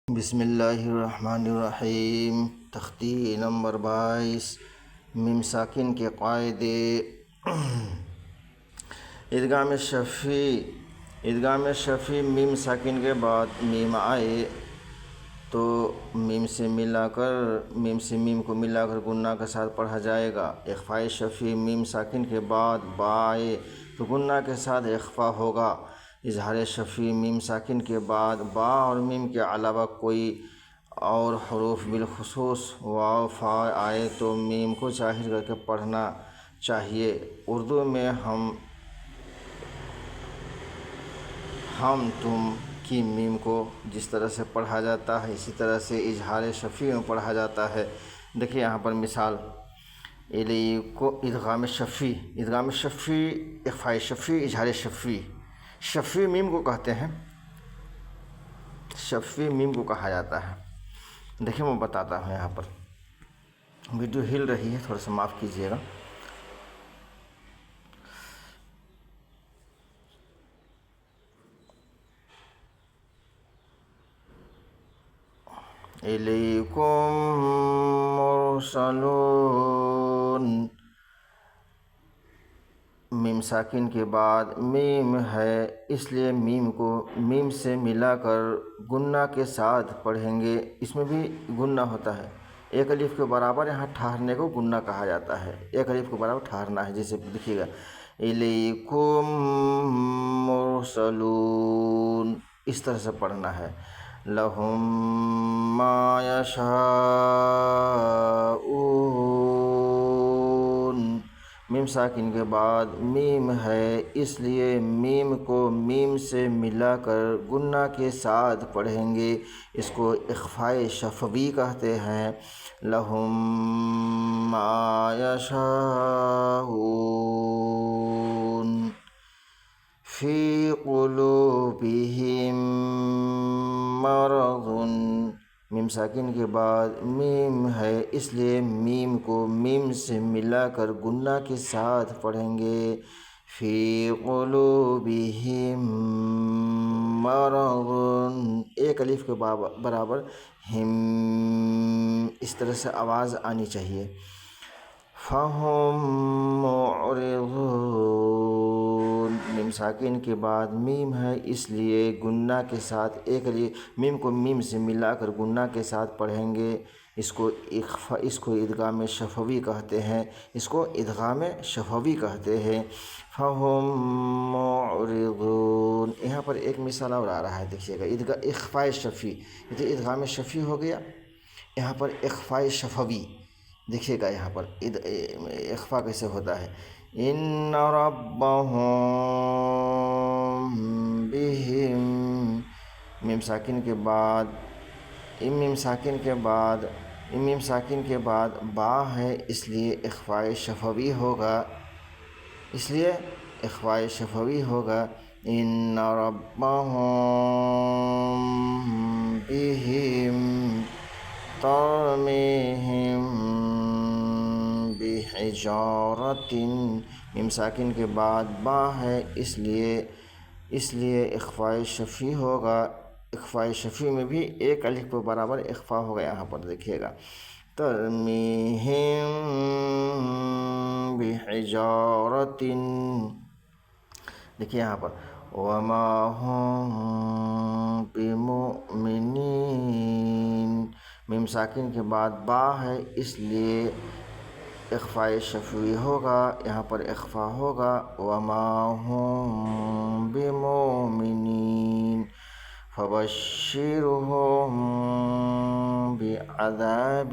بسم اللہ الرحمن الرحیم۔ تختی نمبر 22 میم ساکن کے قاعدے۔ ادغام شفی میم ساکن کے بعد میم آئے تو میم سے میم کو ملا کر گنہ کے ساتھ پڑھا جائے گا۔ اخفاء شفی میم ساکن کے بعد با آئے تو گنہ کے ساتھ اخفا ہوگا۔ اظہار شفی میم ساکن کے بعد با اور میم کے علاوہ کوئی اور حروف بالخصوص واو فا آئے تو میم کو ظاہر کر کے پڑھنا چاہیے۔ اردو میں ہم تم کی میم کو جس طرح سے پڑھا جاتا ہے اسی طرح سے اظہار شفی میں پڑھا جاتا ہے۔ دیکھیے یہاں پر مثال ادغام شفی، اخفاء شفی، اظہار شفی۔ شفی میم کو کہتے ہیں، شفی میم کو کہا جاتا ہے۔ دیکھیں میں بتاتا ہوں، یہاں پر ویڈیو ہل رہی ہے، تھوڑا سا معاف کیجیے گا۔ الیکم مرسلون، میم ساکن کے بعد میم ہے اس لیے میم کو میم سے ملا کر گنہ کے ساتھ پڑھیں گے۔ اس میں بھی گنہ ہوتا ہے، ایک الف کے برابر یہاں ٹھہرنے کو گنہ کہا جاتا ہے۔ ایک الف کے برابر ٹھہرنا ہے، جیسے دیکھیے گا الیکم مرسلون، اس طرح سے پڑھنا ہے۔ لہم ما یشاءون، میم ساکن کے بعد میم ہے اس لیے میم کو میم سے ملا کر گنہ کے ساتھ پڑھیں گے۔ اس کو اخفاء شفوی کہتے ہیں۔ لہم ما یشاءون فی قلوبہم مرض، میم ساکن کے بعد میم ہے اس لیے میم کو میم سے ملا کر گنہ کے ساتھ پڑھیں گے۔ فی قلوبہم مرض، ایک الف کے برابر ہم، اس طرح سے آواز آنی چاہیے۔ فہم معرضون، میم ساکن کے بعد میم ہے اس لیے گنہ کے ساتھ میم کو میم سے ملا کر گنہ کے ساتھ پڑھیں گے۔ اس کو ادغام شفوی کہتے ہیں، فہم معرضون۔ یہاں پر ایک مثال اور آ رہا ہے، دیکھیے گا، اخفاء شفی، یہ تو ادغام شفی ہو گیا، یہاں پر اخفاء شفوی دیکھیے گا، یہاں پر اخفاء کیسے ہوتا ہے۔ ان ربہم بہم، میم ساکن کے بعد با ہے اس لیے اخفاء شفوی ہوگا، ان ربہم بہم ترمیہم بحجارۃ، میم ساکن کے بعد با ہے اس لیے اخفاء شفی ہوگا۔ اخفاء شفی میں بھی ایک الف کے برابر اخفا ہوگا، یہاں پر دیکھیے گا۔ ترمیہم بحجارۃ، دیکھیے یہاں پر وما ہم بمؤمنین، میم ساکن کے بعد با ہے اس لیے اخفاء شفوی ہوگا، یہاں پر اخفا ہوگا۔ وما ہم بمؤمنین فبشرہم بعذاب،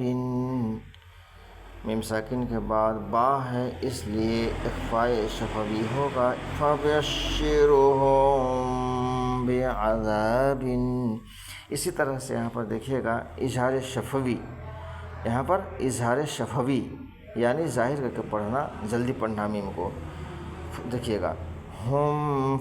میم ساکن کے بعد با ہے اس لیے اخفاء شفوی ہوگا، فبشرہم بعذاب۔ اسی طرح سے یہاں پر دیکھیے گا اظہار شفوی، یعنی ظاہر کر کے پڑھنا، جلدی پڑھنا میم کو۔ دیکھیے گا ہم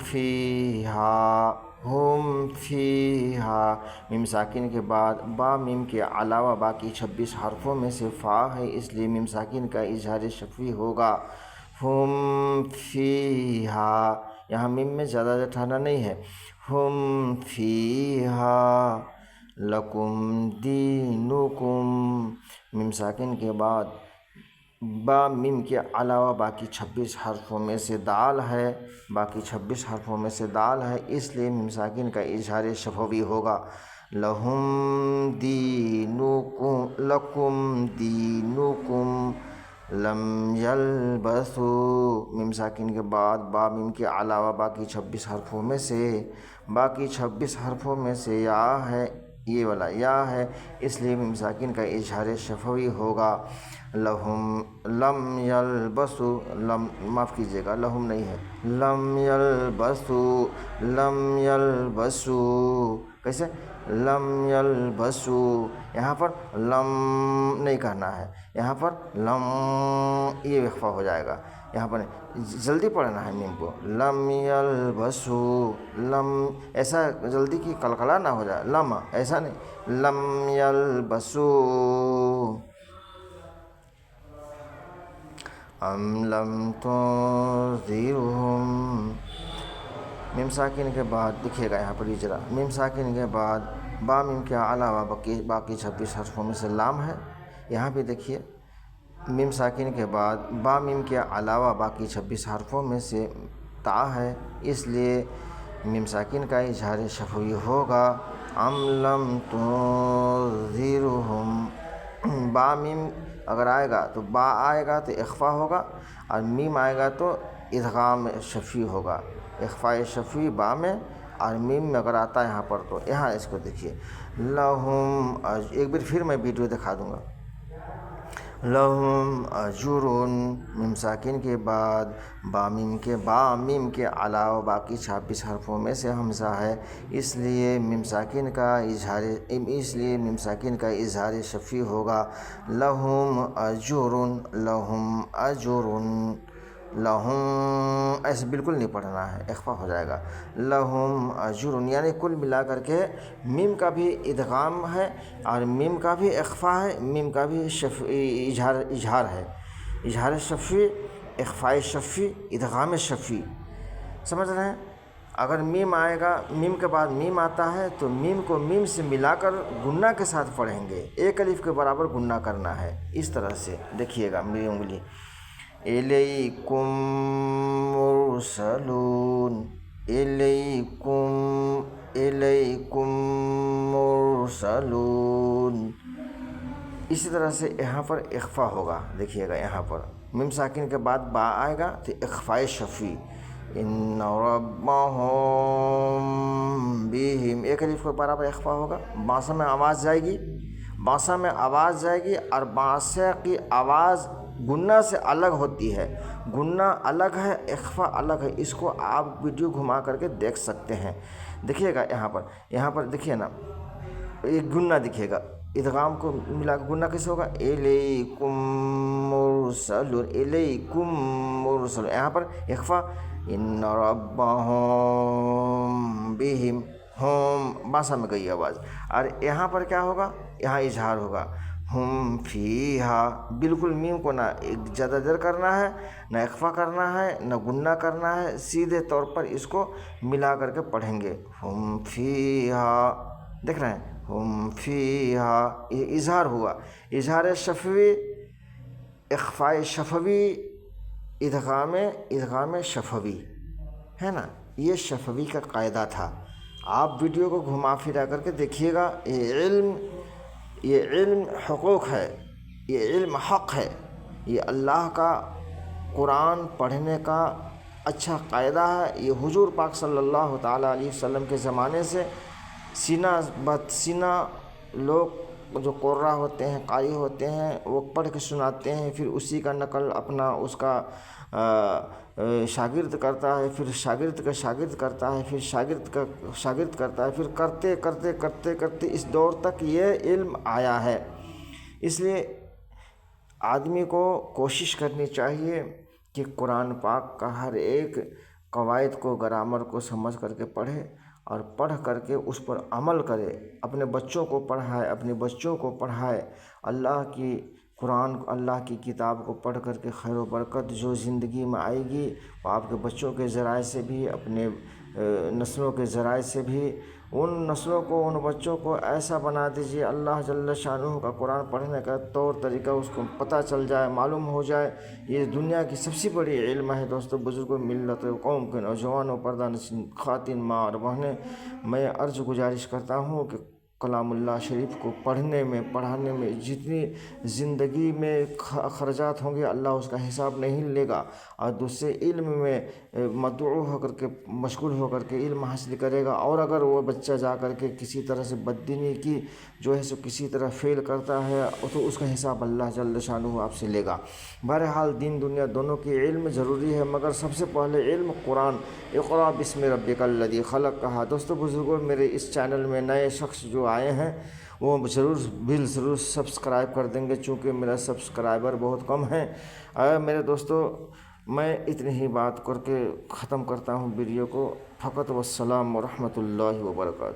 فیہا، میم ساکن کے بعد با میم کے علاوہ باقی 26 حرفوں میں سے فا ہے اس لیے میم ساکن کا اظہار شفوی ہوگا۔ ہم فیہا، یہاں میم میں زیادہ ٹھہرنا نہیں ہے۔ ہم فیہا لکم دینکم، میم ساکن کے بعد با میم کے علاوہ باقی 26 حرفوں میں سے دال ہے، باقی 26 حرفوں میں سے دال ہے، اس لیے میم ساکن کا اظہار شفوی ہوگا۔ لہم دینکم، لکم دینکم، لم یلبثوا، میم ساکن کے بعد با میم کے علاوہ باقی 26 حرفوں میں سے، باقی 26 حرفوں میں سے یا ہے، یہ والا یا ہے، اس لیے میم ساکن کا اظہار شفوی ہوگا۔ لہم، لم یلبثوا، لم معاف کیجیے گا، لہم نہیں ہے، لم یلبثوا، لم یلبثوا، کیسے؟ لم یلبثوا، یہاں پر لم نہیں کہنا ہے، یہاں پر لم یہ اخفا ہو جائے گا، یہاں پر جلدی پڑھنا ہے میم کو، لم یلبثوا، لم ایسا جلدی کی قلقلہ نہ ہو جائے، لم ایسا نہیں، لم یلبثوا، ام لم تنذرہم، میم ساکن کے بعد دکھے گا یہاں پر اجرا، میم ساکن کے بعد با میم کے علاوہ باقی 26 حرفوں میں سے لام ہے، یہاں بھی دیکھیے میم ساکن کے بعد با میم کے علاوہ باقی 26 حرفوں میں سے تا ہے، اس لیے میم ساکن کا اظہار شفوی ہوگا۔ ام لم تنذرہم، با میم اگر آئے گا تو با آئے گا تو اخفا ہوگا، اور میم آئے گا تو ادغام شفوی ہوگا، اخفاء شفوی با میں اور میم میں اگر آتا ہے یہاں پر تو یہاں اس کو دیکھیے، لہم، ایک بار پھر میں ویڈیو دکھا دوں گا، لہم اجرن، میم ساکن کے بعد با میم کے علاوہ باقی 26 حرفوں میں سے حمزہ ہے، اس لیے میم ساکن کا اظہار شفوی ہوگا۔ لہم اجرن، لہم اجرن، لہم ایسے بالکل نہیں پڑھنا ہے، اخفا ہو جائے گا، لہم اجرن، یعنی کل ملا کر کے میم کا بھی ادغام ہے اور میم کا بھی اخفا ہے، میم کا بھی اظہار ہے، اظہار شفوی، اخفاء شفوی، ادغام شفوی، سمجھ رہے ہیں؟ اگر میم آئے گا، میم کے بعد میم آتا ہے تو میم کو میم سے ملا کر گنہ کے ساتھ پڑھیں گے، ایک الف کے برابر گنہ کرنا ہے، اس طرح سے دیکھیے گا میری انگلی، الیکم مرسلون، الیکم، الیکم مرسلون، اسی طرح سے یہاں پر اخفا ہوگا، دیکھیے گا یہاں پر میم ساکن کے بعد با آئے گا تو اخفاء شفوی، ان ربہم بہم، ایک الف کے برابر اخفا ہوگا، باسا میں آواز جائے گی، باسا میں آواز جائے گی، اور باسا کی آواز گنہ سے الگ ہوتی ہے، گنہ الگ ہے، اخفا الگ ہے، اس کو آپ ویڈیو گھما کر کے دیکھ سکتے ہیں، دیکھیے گا یہاں پر دیکھیے نا، ایک گنہ دکھے گا، ادغام کو ملا کے گنہ کیسے ہوگا، الیکم مرسلون، الیکم مرسلون، یہاں پر اخفا، ان ربہم بہم، ہوم باسا میں گئی آواز، اور یہاں پر کیا ہوگا، یہاں اظہار ہوگا، ہم فیہا، بالکل میم کو نہ زیادہ دیر کرنا ہے، نہ اخفا کرنا ہے، نہ گنہ کرنا ہے، سیدھے طور پر اس کو ملا کر کے پڑھیں گے، ہم فیہا، دیکھ رہے ہیں، ہم فیہا، یہ اظہار ہوا، اظہار شفوی، اخفاء شفوی، ادغام شفوی ہے نا، یہ شفوی کا قاعدہ تھا، آپ ویڈیو کو گھما پھرا کر کے دیکھیے گا، یہ علم حقوق ہے، یہ علم حق ہے، یہ اللہ کا قرآن پڑھنے کا اچھا قاعدہ ہے، یہ حضور پاک صلی اللہ تعالیٰ علیہ وسلم کے زمانے سے سینہ بہ سینہ لوگ جو قرہ ہوتے ہیں، قاری ہوتے ہیں، وہ پڑھ کے سناتے ہیں، پھر اسی کا نقل اپنا اس کا شاگرد کرتا ہے، پھر شاگرد کا شاگرد کرتا ہے، پھر شاگرد کا شاگرد کرتا ہے، پھر کرتے کرتے کرتے کرتے اس دور تک یہ علم آیا ہے، اس لیے آدمی کو کوشش کرنی چاہیے کہ قرآن پاک کا ہر ایک قواعد کو، گرامر کو سمجھ کر کے پڑھے، اور پڑھ کر کے اس پر عمل کرے، اپنے بچوں کو پڑھائے، اپنے بچوں کو پڑھائے، اللہ کی قرآن، اللہ کی کتاب کو پڑھ کر کے خیر و برکت جو زندگی میں آئے گی، وہ آپ کے بچوں کے ذرائع سے بھی، اپنے نسلوں کے ذرائع سے بھی ان نسلوں کو، ان بچوں کو ایسا بنا دیجیے اللہ جل شانہ کا قرآن پڑھنے کا طور طریقہ اس کو پتہ چل جائے، معلوم ہو جائے۔ یہ دنیا کی سب سے بڑی علم ہے دوستو، بزرگوں، ملت قوم کے نوجوانوں، پردہ نشین خواتین، ماں اور بہنیں، میں عرض گزارش کرتا ہوں کہ کلام اللہ شریف کو پڑھنے میں، پڑھانے میں جتنی زندگی میں خرچات ہوں گے اللہ اس کا حساب نہیں لے گا، اور دوسرے علم میں مدعو ہو کر کے، مشغول ہو کر کے علم حاصل کرے گا، اور اگر وہ بچہ جا کر کے کسی طرح سے بددینی کی جو ہے سو کسی طرح فیل کرتا ہے تو اس کا حساب اللہ جل شانہ آپ سے لے گا۔ بہرحال دین دنیا دونوں کی علم ضروری ہے، مگر سب سے پہلے علم قرآن، اقرأ بسم ربک الذی خلق کہا۔ دوستو بزرگوں، میرے اس چینل میں نئے شخص جو آئے ہیں وہ ضرور سبسکرائب کر دیں گے، چونکہ میرا سبسکرائبر بہت کم ہیں۔ میرے دوستو، میں اتنی ہی بات کر کے ختم کرتا ہوں ویڈیو کو۔ فقط والسلام ورحمۃ اللہ وبرکاتہ۔